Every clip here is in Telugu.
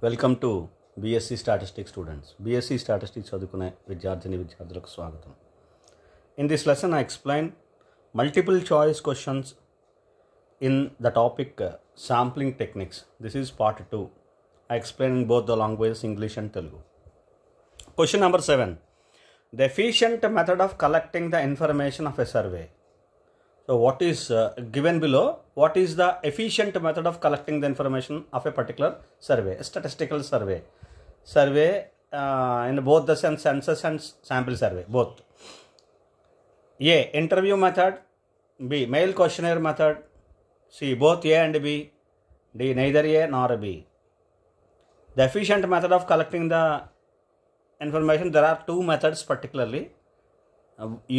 Welcome to BSc statistics students. BSc statistics చదువుకునే విద్యార్థులకు స్వాగతం. In this lesson I explain multiple choice questions in the topic sampling techniques. This is part 2. I explain in both the languages English and Telugu. Question number 7. The efficient method of collecting the information of a survey. So what is given below, what is the efficient method of collecting the information of a particular survey, a statistical survey in both the sense census and sample survey, both. A, interview method. B, mail questionnaire method. C, both A and B. D, neither A nor B. The efficient method of collecting the information, there are two methods particularly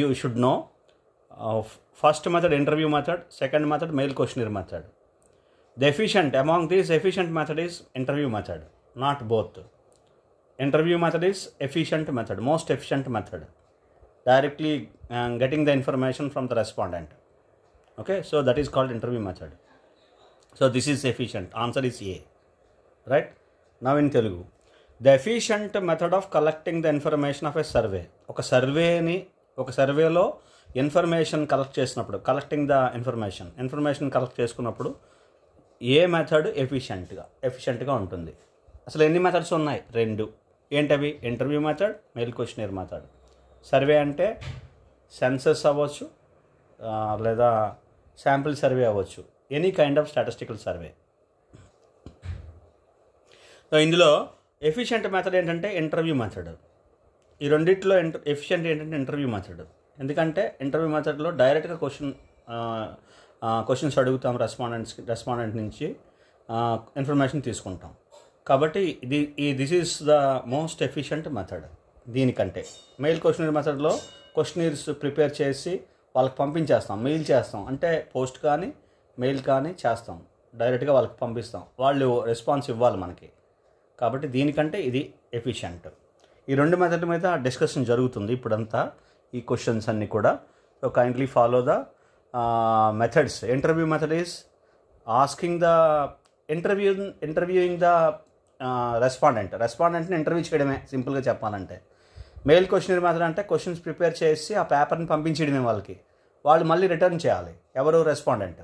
you should know. First method, interview method. Second method, mail questionnaire method. The efficient, among these efficient method is interview method, not both. Interview method is efficient method, most efficient method, directly getting the information from the respondent. Okay, so that is called interview method. So this is efficient. Answer is A. Right? Now in Telugu. The efficient method of collecting the information of a survey. ఒక సర్వేలో ఇన్ఫర్మేషన్ కలెక్ట్ చేసినప్పుడు, కలెక్టింగ్ ద ఇన్ఫర్మేషన్ కలెక్ట్ చేసుకున్నప్పుడు ఏ మెథడ్ ఎఫిషియెంట్గా ఉంటుంది. అసలు ఎన్ని మెథడ్స్ ఉన్నాయి? 2. ఏంటవి? Interview method, mail questionnaire method. Survey అంటే సెన్సస్ అవ్వచ్చు, లేదా శాంపిల్ సర్వే అవ్వచ్చు, any kind of statistical survey. So ఇందులో ఎఫిషియెంట్ మెథడ్ ఏంటంటే ఇంటర్వ్యూ మెథడ్. ఈ రెండిట్లో ఎఫిషియెంట్ ఏంటంటే ఇంటర్వ్యూ మెథడ్. ఎందుకంటే ఇంటర్వ్యూ మెథడ్లో డైరెక్ట్గా క్వశ్చన్స్ అడుగుతాం రెస్పాండెంట్ నుంచి ఇన్ఫర్మేషన్ తీసుకుంటాం. కాబట్టి this is the most efficient method. దీనికంటే మెయిల్ క్వశ్చనర్ మెథడ్లో క్వశ్చనర్స్ ప్రిపేర్ చేసి వాళ్ళకి పంపించేస్తాం, మెయిల్ చేస్తాం, అంటే పోస్ట్ కానీ మెయిల్ కానీ చేస్తాం, డైరెక్ట్గా వాళ్ళకి పంపిస్తాం, వాళ్ళు రెస్పాన్స్ ఇవ్వాలి మనకి. కాబట్టి దీనికంటే ఇది ఎఫిషియెంట్. ఈ రెండు మెథడ్ మీద డిస్కషన్ జరుగుతుంది ఇప్పుడంతా, ఈ క్వశ్చన్స్ అన్నీ కూడా. So kindly follow the methods. Interview method is asking the interviewing the రెస్పాండెంట్ని ఇంటర్వ్యూ చేయడమే, సింపుల్గా చెప్పాలంటే. మెయిల్ క్వశ్చనర్ మెథడ్ అంటే క్వశ్చన్స్ ప్రిపేర్ చేసి ఆ పేపర్ని పంపించడమే వాళ్ళకి, వాళ్ళు మళ్ళీ రిటర్న్ చేయాలి. ఎవరు? రెస్పాండెంట్.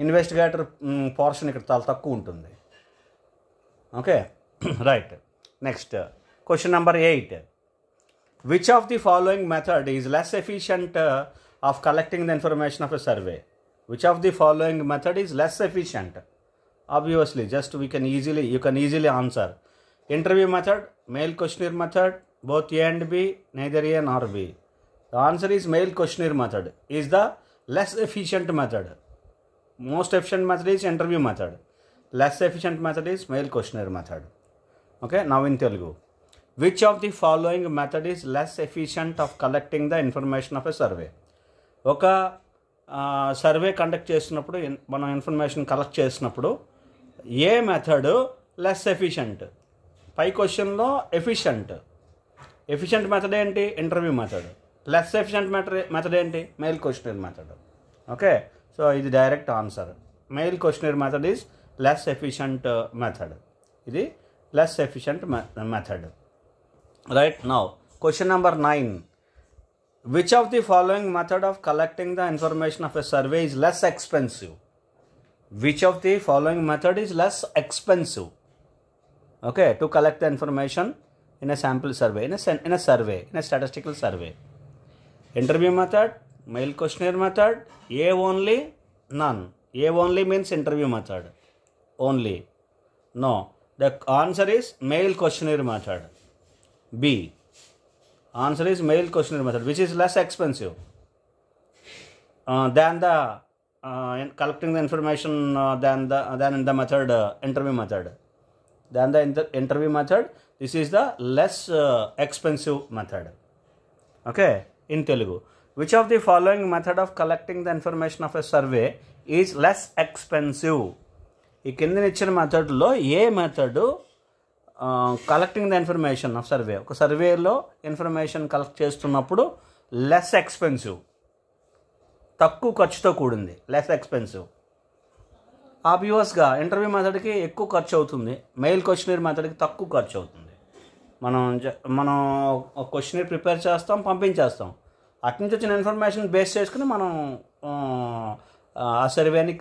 ఇన్వెస్టిగేటర్ పోర్షన్ ఇక్కడ చాలా తక్కువ ఉంటుంది. Okay, right. Next question number 8. Which of the following method is less efficient of collecting the information of a survey? Which of the following method is less efficient? Obviously, you can easily answer. Interview method, mail questionnaire method, both A and B, neither A nor B. The answer is mail questionnaire method is the less efficient method. Most efficient method is interview method. Less efficient method is mail questionnaire method. Okay, now in Telugu. Which of the following method is less efficient of collecting the information of a survey? ఒక సర్వే కండక్ట్ చేసినప్పుడు, మనం ఇన్ఫర్మేషన్ కలెక్ట్ చేసినప్పుడు ఏ మెథడ్ లెస్ ఎఫిషియంట్? పై క్వశ్చన్లో ఎఫిషియంట్ మెథడ్ ఏంటి? Interview method. Less efficient method ఏంటి? Mail questionnaire method. Okay, so ఇది direct answer. Mail questionnaire method is less efficient method. ఇది less efficient method. Right, now question number 9. Which of the following method of collecting the information of a survey is less expensive? Which of the following method is less expensive, okay, to collect the information in a sample survey, in a statistical survey? Interview method, mail questionnaire method, A only, none. A only means interview method only. No, the answer is mail questionnaire method. B. Answer is mail questionnaire method, which is less expensive than the collecting the information than in the method interview method. Than the interview method, this is the less expensive method. Okay, in Telugu. Which of the following method of collecting the information of a survey is less expensive? ఈ కింద ఇచ్చిన మెథడ్లో ఏ method collecting the information of survey, ఒక సర్వేలో ఇన్ఫర్మేషన్ కలెక్ట్ చేస్తున్నప్పుడు లెస్ ఎక్స్పెన్సివ్, తక్కువ ఖర్చుతో కూడింది, లెస్ ఎక్స్పెన్సివ్. ఆబ్వియస్గా ఇంటర్వ్యూ మెథడ్కి ఎక్కువ ఖర్చు అవుతుంది, మెయిల్ క్వశ్చనర్ మెథడ్కి తక్కువ ఖర్చు అవుతుంది. మనం ఒక క్వశ్చనర్ ప్రిపేర్ చేస్తాం, పంపించేస్తాం. అటు నుంచి వచ్చిన ఇన్ఫర్మేషన్ బేస్ చేసుకుని మనం ఆ సర్వేని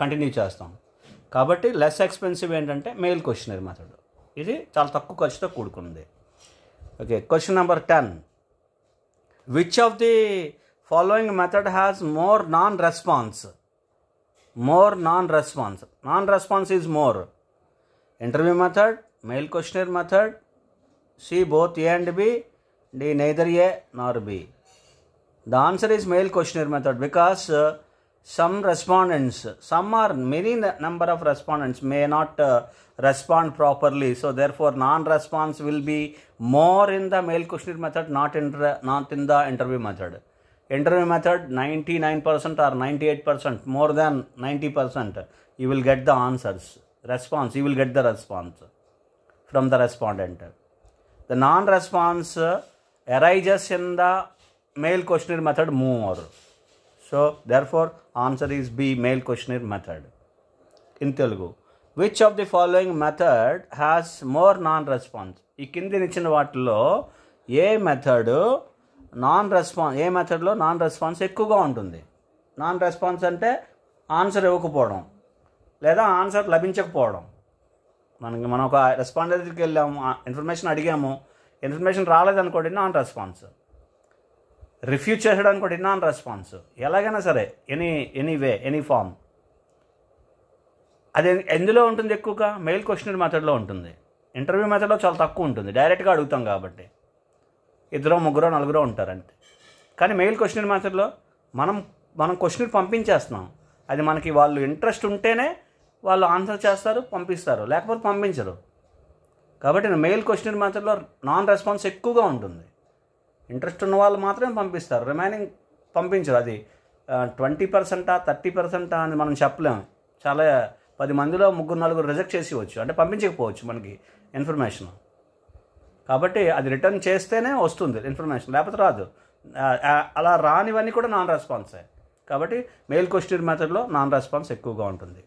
కంటిన్యూ చేస్తాం. కాబట్టి లెస్ ఎక్స్పెన్సివ్ ఏంటంటే మెయిల్ క్వశ్చనర్ మెథడ్. ఇది చాలా తక్కువ ఖర్చుతో కూడుకుంది. Okay, question number 10. Which of the following method has more non response? Non response is more. Interview method, mail questionnaire method, C both A and B, D neither A nor B. The answer is mail questionnaire method because some number of respondents may not respond properly. So therefore non-response will be more in the mail questionnaire method, not in the interview method. Interview method 99% or 98%, more than 90%, you will get the answers. You will get the response from the respondent. The non-response arises in the mail questionnaire method more. So therefore answer is B, mail questionnaire method. In Telugu, which of the following method has more non-response? ఈ కింది ఇచ్చిన వాటిలో ఏ మెథడ్లో నాన్ రెస్పాన్స్ ఎక్కువగా ఉంటుంది? నాన్ రెస్పాన్స్ అంటే ఆన్సర్ ఇవ్వకపోవడం లేదా ఆన్సర్ లభించకపోవడం. మనం ఒక రెస్పాండెంట్ దగ్గరికి వెళ్ళాము, ఇన్ఫర్మేషన్ అడిగాము, ఇన్ఫర్మేషన్ రాలేదనుకోండి నాన్ రెస్పాన్స్. రిఫ్యూజ్ చేసాడు అనుకోండి నాన్ రెస్పాన్స్. ఎలాగైనా సరే ఎనీ ఫామ్. అది ఎందులో ఉంటుంది ఎక్కువగా? మెయిల్ క్వశ్చనర్ మెథడ్లో ఉంటుంది. ఇంటర్వ్యూ మెథడ్లో చాలా తక్కువ ఉంటుంది, డైరెక్ట్గా అడుగుతాం కాబట్టి. 2, 3, 4 ఉంటారు అంతే. కానీ మెయిల్ క్వశ్చనర్ మెథడ్లో మనం క్వశ్చనర్ పంపించేస్తున్నాం. అది మనకి వాళ్ళు ఇంట్రెస్ట్ ఉంటేనే వాళ్ళు ఆన్సర్ చేస్తారు, పంపిస్తారు, లేకపోతే పంపించరు. కాబట్టి మెయిల్ క్వశ్చనర్ మెథడ్లో నాన్ రెస్పాన్స్ ఎక్కువగా ఉంటుంది. ఇంట్రెస్ట్ ఉన్న వాళ్ళు మాత్రమే పంపిస్తారు, రిమైనింగ్ పంపించరు. అది 20%, 30% అని మనం చెప్పలేము. చాలా 10 మందిలో 3, 4 రిజెక్ట్ చేసేవచ్చు, అంటే పంపించకపోవచ్చు మనకి ఇన్ఫర్మేషన్. కాబట్టి అది రిటర్న్ చేస్తేనే వస్తుంది ఇన్ఫర్మేషన్, లేకపోతే రాదు. అలా రానివన్నీ కూడా నాన్ రెస్పాన్సే. కాబట్టి మెయిల్ క్వశ్చనర్ మెథడ్లో నాన్ రెస్పాన్స్ ఎక్కువగా ఉంటుంది.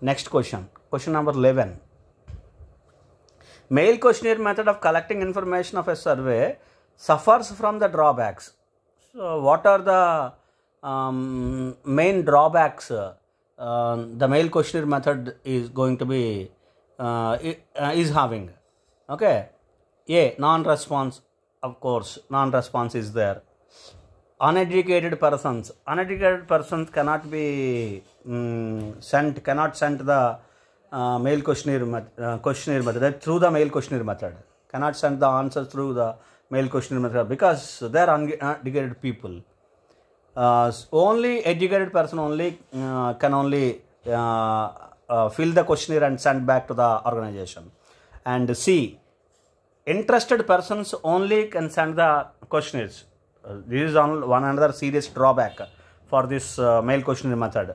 Next question number 11. Mail questionnaire method of collecting information of a survey suffers from the drawbacks. So what are the main drawbacks the mail questionnaire method is going to be is having? Okay, A, non-response. Of course non-response is there. Uneducated persons cannot be cannot send the mail questionnaire method through the mail questionnaire method, cannot send the answers through the mail questionnaire method because they are uneducated people. Only educated person can only fill the questionnaire and send back to the organization. And C, interested persons only can send the questionnaires. This is one another serious drawback for this mail questionnaire method.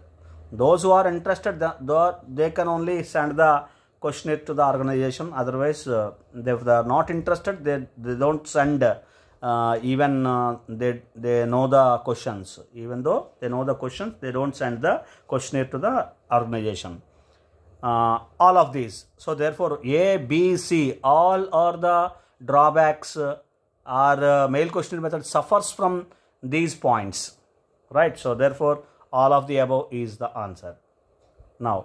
Those who are interested, they can only send the questionnaire to the organization. Otherwise if they are not interested, they don't send. Even they know the questions, even though they know the questions, they don't send the questionnaire to the organization. All of these. So therefore A, B, C, all are the drawbacks. Mail questionnaire method suffers from these points, right? So therefore all of the above is the answer. Now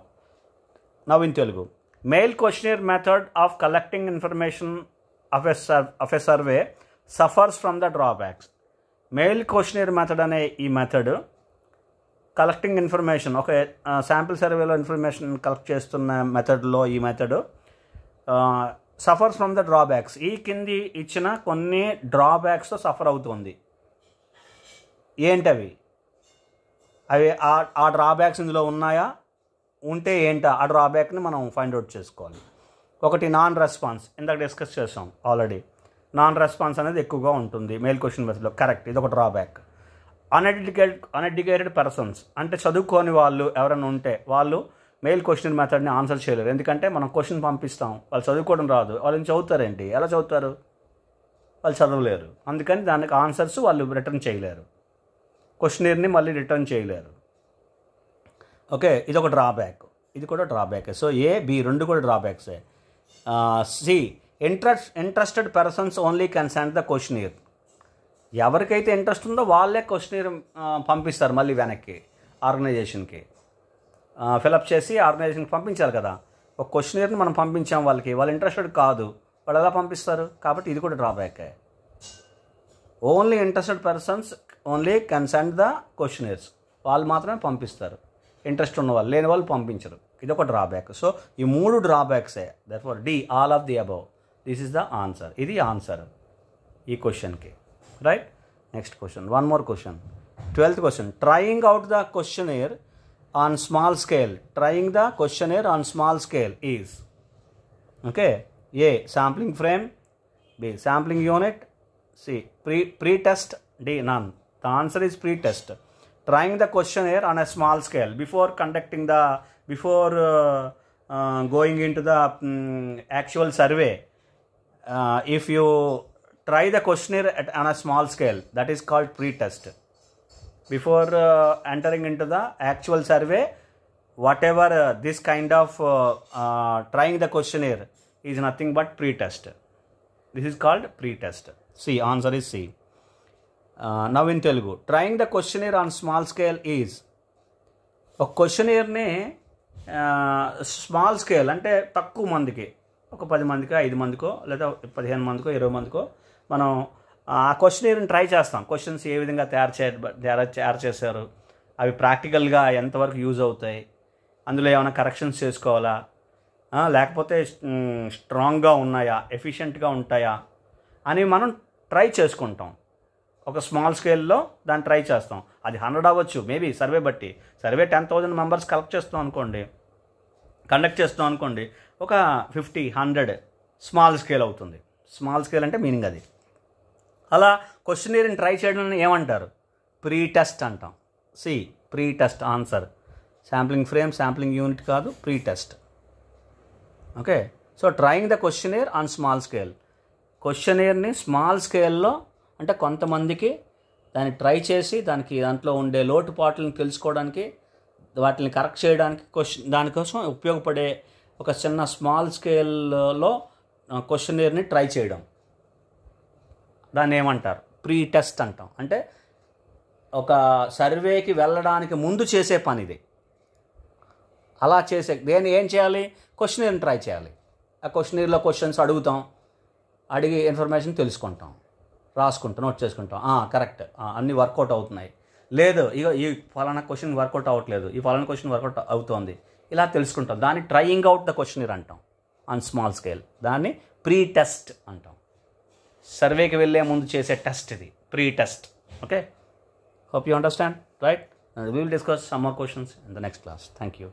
in Telugu, mail questionnaire method of collecting information of a survey suffers from the drawbacks. Mail questionnaire method అనే ఈ మెథడ్ కలెక్టింగ్ ఇన్ఫర్మేషన్, ఒక శాంపిల్ సర్వేలో ఇన్ఫర్మేషన్ కలెక్ట్ చేస్తున్న మెథడ్లో ఈ method suffers from the drawbacks. ఈ కింది ఇచ్చిన కొన్ని డ్రాబ్యాక్స్తో సఫర్ అవుతుంది. ఏంటవి? ఆ డ్రాబ్యాక్స్ ఇందులో ఉన్నాయా, ఉంటే ఏంటా ఆ డ్రాబ్యాక్ని మనం ఫైండ్ అవుట్ చేసుకోవాలి. ఒకటి నాన్ రెస్పాన్స్, ఇందాక డిస్కస్ చేసాం ఆల్రెడీ. నాన్ రెస్పాన్స్ అనేది ఎక్కువగా ఉంటుంది మెయిల్ క్వశ్చన్ మెథడ్లో, కరెక్ట్, ఇది ఒక డ్రాబ్యాక్. అన్ఎడ్యుకేటెడ్ పర్సన్స్ అంటే చదువుకోని వాళ్ళు ఎవరైనా ఉంటే వాళ్ళు మెయిల్ క్వశ్చన్ మెథడ్ని ఆన్సర్ చేయలేరు. ఎందుకంటే మనం క్వశ్చన్ పంపిస్తాం, వాళ్ళు చదువుకోవడం రాదు, వాళ్ళని చదువుతారేంటి, ఎలా చదువుతారు, వాళ్ళు చదవలేరు. అందుకని దానికి ఆన్సర్స్ వాళ్ళు రిటర్న్ చేయలేరు, క్వశ్చనర్ని మళ్ళీ రిటర్న్ చేయలేరు. ఓకే, ఇది ఒక డ్రాబ్యాక్, ఇది కూడా డ్రాబ్యాక్. సో ఏ బి రెండు కూడా డ్రాబ్యాక్సే. C interested persons only can send the questionnaire. ఎవరికైతే ఇంట్రెస్ట్ ఉందో వాళ్ళే క్వశ్చనీర్ పంపిస్తారు మళ్ళీ వెనక్కి ఆర్గనైజేషన్కి. ఫిలప్ చేసి ఆర్గనైజేషన్కి పంపించాలి కదా. ఒక క్వశ్చనీర్ని మనం పంపించాం వాళ్ళకి, వాళ్ళు ఇంట్రెస్టెడ్ కాదు, వాళ్ళు ఎలా పంపిస్తారు? కాబట్టి ఇది కూడా డ్రాబ్యాకే. Only interested persons only can send the questionnaires, వాళ్ళు మాత్రమే పంపిస్తారు. ఇంట్రెస్ట్ ఉన్న వాళ్ళు, లేని వాళ్ళు పంపించరు. ఇది ఒక డ్రాబ్యాక్. సో ఈ మూడు డ్రాబ్యాక్సే. Therefore D all of the above, this is the answer. ఇది ఆన్సర్ ఈ క్వశ్చన్కి. Right. Next question, one more question, 12th question. Trying out the questionnaire on small scale. Trying the questionnaire on small scale is, okay, A sampling frame, B sampling unit, C pre-test, D none. The answer is pre-test. Trying the questionnaire on a small scale before conducting the going into the actual survey. If you try the questionnaire on a small scale, that is called pre-test. Before entering into the actual survey, whatever this kind of trying the questionnaire is nothing but pre-test. This is called pre-test. C, answer is C. Now in Telugu, trying the questionnaire on small scale is, ఒక క్వశ్చనీర్ని స్మాల్ స్కేల్ అంటే తక్కువ మందికి, ఒక 10 మందికో 5 మందికో లేదా 15 మందికో 20 మందికో మనం ఆ క్వశ్చనీర్ని ట్రై చేస్తాం. క్వశ్చన్స్ ఏ విధంగా తయారు చేశారు, అవి ప్రాక్టికల్గా ఎంతవరకు యూజ్ అవుతాయి, అందులో ఏమైనా కరెక్షన్స్ చేసుకోవాలా, లేకపోతే స్ట్రాంగ్గా ఉన్నాయా, ఎఫిషియెంట్గా ఉంటాయా అని మనం ట్రై చేసుకుంటాం. ఒక స్మాల్ స్కేల్లో దాన్ని ట్రై చేస్తాం. అది 100 అవ్వచ్చు, మేబీ సర్వే బట్టి. సర్వే 10,000 మెంబర్స్ కండక్ట్ చేస్తాం అనుకోండి, ఒక 50-100 స్మాల్ స్కేల్ అవుతుంది. స్మాల్ స్కేల్ అంటే మీనింగ్ అది. అలా క్వశ్చనీర్ని ట్రై చేయడం ఏమంటారు? ప్రీ టెస్ట్ అంటాం. C pre test answer. Sampling frame, sampling unit కాదు, pre test. Okay. So trying the questionnaire on small scale, క్వశ్చనీర్ని స్మాల్ స్కేల్లో అంటే కొంతమందికి దాన్ని ట్రై చేసి దాంట్లో ఉండే లోటుపాట్లను తెలుసుకోవడానికి, వాటిని కరెక్ట్ చేయడానికి దానికోసం ఉపయోగపడే ఒక చిన్న స్మాల్ స్కేల్లో క్వశ్చనీర్ని ట్రై చేయడం, దాన్ని ఏమంటారు? ప్రీ టెస్ట్ అంటాం. అంటే ఒక సర్వేకి వెళ్ళడానికి ముందు చేసే పని ఇది. అలా ఏం చేయాలి? క్వశ్చనీర్ని ట్రై చేయాలి. ఆ క్వశ్చనీర్లో క్వశ్చన్స్ అడిగి ఇన్ఫర్మేషన్ తెలుసుకుంటాం, రాసుకుంటాం, నోట్ చేసుకుంటాం. కరెక్ట్, అన్నీ వర్కౌట్ అవుతున్నాయి. లేదు, ఈ ఫలానా క్వశ్చన్ వర్కౌట్ అవ్వట్లేదు, ఈ ఫలానా క్వశ్చన్ వర్కౌట్ అవుతోంది, ఇలా తెలుసుకుంటాం. దాన్ని ట్రయింగ్ అవుట్ ద క్వశ్చనీర్ అంటాం ఆన్ స్మాల్ స్కేల్. దాన్ని ప్రీ టెస్ట్ అంటాం. సర్వేకి వెళ్ళే ముందు చేసే టెస్ట్ ఇది, pre test. Okay, hope you understand, right? And we will discuss some more questions in the next class. Thank you.